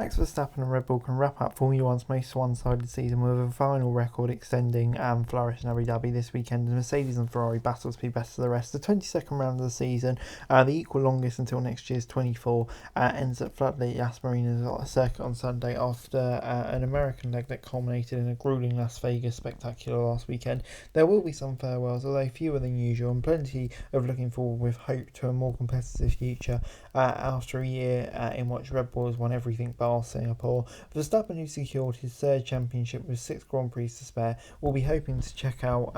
Max Verstappen and Red Bull can wrap up Formula 1's most one-sided season with a final record extending flourish in Abu Dhabi this weekend. The Mercedes and Ferrari battle to be best of the rest. The 22nd round of the season, the equal longest until next year's 24, ends at Floodlit Yas Marina's circuit on Sunday after an American leg that culminated in a grueling Las Vegas spectacular last weekend. There will be some farewells, although fewer than usual, and plenty of looking forward with hope to a more competitive future after a year in which Red Bull has won everything bar Singapore. Verstappen, who secured his third championship with 6 Grand Prix to spare, will be hoping to check out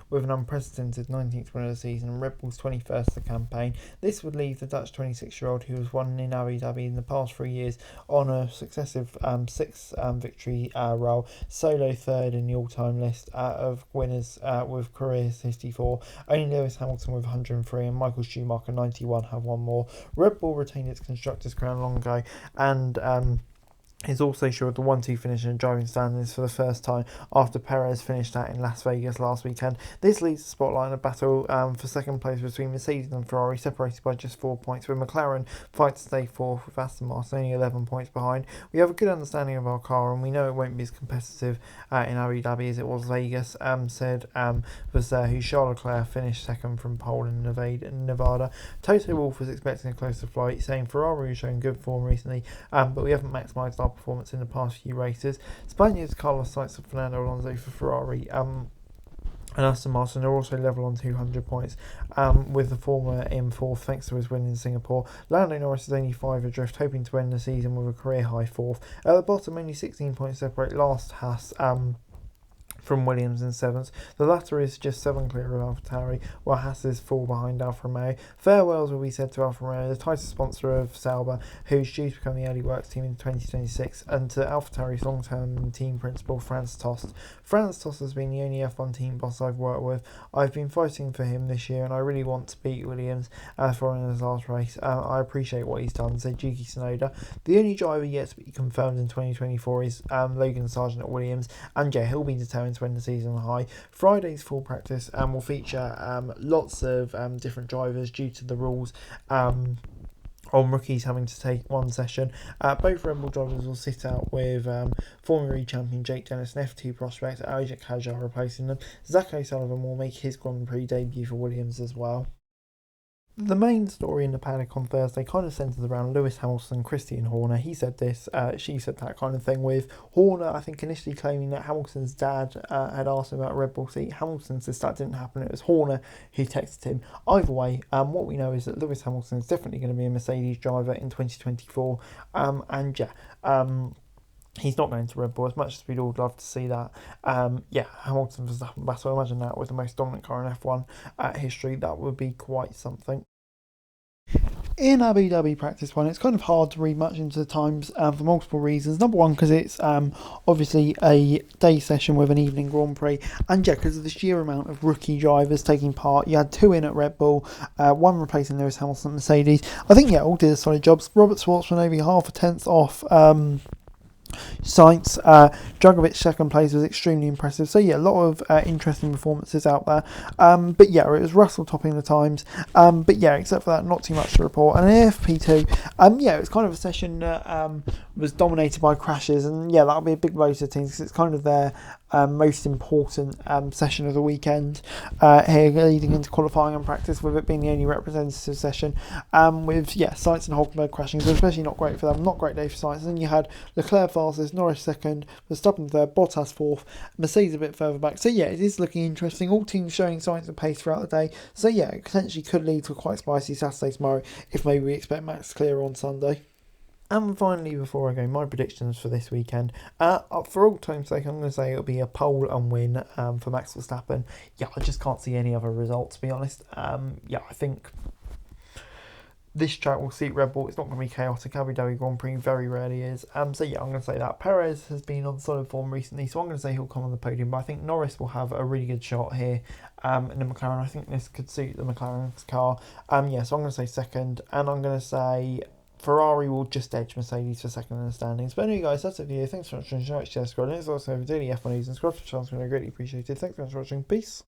with an unprecedented 19th win of the season and Red Bull's 21st of the campaign. This would leave the Dutch 26-year-old, who has won in Abu Dhabi in the past 3 years, on a successive 6 victory roll, solo third in the all-time list of winners with career 64. Only Lewis Hamilton with 103 and Michael Schumacher 91 have one more. Red Bull retained its constructors' crown long ago and is also sure the 1-2 finish in driving standings for the first time after Perez finished that in Las Vegas last weekend. This leaves the spotlight in a battle for second place between Mercedes and Ferrari, separated by just 4 points, with McLaren fight to stay fourth with Aston Martin only 11 points behind. We have a good understanding of our car and we know it won't be as competitive in Abu Dhabi as it was Vegas, said who Charles Leclerc finished second from pole in Nevada. Toto Wolff was expecting a closer flight, saying Ferrari has shown good form recently, but we haven't maximised our performance in the past few races. Spaniard's Carlos Sainz and Fernando Alonso for Ferrari and Aston Martin are also level on 200 points, with the former in fourth thanks to his win in Singapore. Lando Norris is only 5 adrift, hoping to end the season with a career high fourth. At the bottom, only 16 points separate last Haas from Williams in 7th. The latter is just 7 clear of AlphaTauri, while Haas is 4 behind Alfa Romeo. Farewells will be said to Alfa Romeo, the title sponsor of Sauber, who's due to become the early works team in 2026, and to AlphaTauri's long-term team principal, Franz Tost. Franz Tost has been the only F1 team boss I've worked with. I've been fighting for him this year, and I really want to beat Williams following his last race. I appreciate what he's done, said Yuki Tsunoda. The only driver yet to be confirmed in 2024 is Logan Sargent at Williams, and yeah, he'll be determined to end the season high. Friday's full practice will feature lots of different drivers due to the rules on rookies having to take one session. Both Red Bull drivers will sit out with Formula E champion Jake Dennis and F2 prospect Isaac Hadjar replacing them. Zach O'Sullivan will make his Grand Prix debut for Williams as well. The main story in the paddock on Thursday kind of centres around Lewis Hamilton and Christian Horner. He said this, she said that kind of thing, with Horner, I think, initially claiming that Hamilton's dad had asked him about a Red Bull seat. Hamilton says that didn't happen. It was Horner who texted him. Either way, what we know is that Lewis Hamilton is definitely going to be a Mercedes driver in 2024. He's not going to Red Bull, as much as we'd all love to see that. Hamilton Verstappen battle, imagine that with the most dominant car in F1 history. That would be quite something. In Abu Dhabi Practice 1, it's kind of hard to read much into the times for multiple reasons. Number one, because it's obviously a day session with an evening Grand Prix, and yeah, because of the sheer amount of rookie drivers taking part. You had 2 in at Red Bull, 1 replacing Lewis Hamilton at Mercedes. I think, all did a solid job. Robert Schwartzman over half a tenth off Sainz. Drugovic second place was extremely impressive. So yeah, a lot of interesting performances out there. But yeah, it was Russell topping the times. But yeah, except for that, not too much to report. And in AFP2, it was kind of a session that was dominated by crashes, and yeah, that'll be a big blow to the teams because it's kind of their most important session of the weekend here, leading into qualifying and practice, with it being the only representative session, with Sainz and Hulkenberg crashing, so especially not great for them. Not great day for Sainz. And then you had Leclerc fastest, Norris second, Verstappen third, Bottas fourth, Mercedes a bit further back. So yeah, it is looking interesting. All teams showing signs of pace throughout the day. So yeah, it potentially could lead to a quite spicy Saturday tomorrow, if maybe we expect Max clear on Sunday. And finally, before I go, my predictions for this weekend. For all time's sake, I'm going to say it'll be a pole and win for Max Verstappen. Yeah, I just can't see any other result, to be honest. I think this track will suit Red Bull. It's not going to be chaotic. Abu Dhabi Grand Prix very rarely is. I'm going to say that. Perez has been on solid form recently, so I'm going to say he'll come on the podium. But I think Norris will have a really good shot here in the McLaren. I think this could suit the McLaren's car. So I'm going to say second, and I'm going to say Ferrari will just edge Mercedes for second in the standings. But anyway, guys, that's it for you. Thanks so much for watching. Share, subscribe, and it's also for daily F1 news and subscribe to the channel. I greatly appreciate it. Thanks so much for watching. Peace.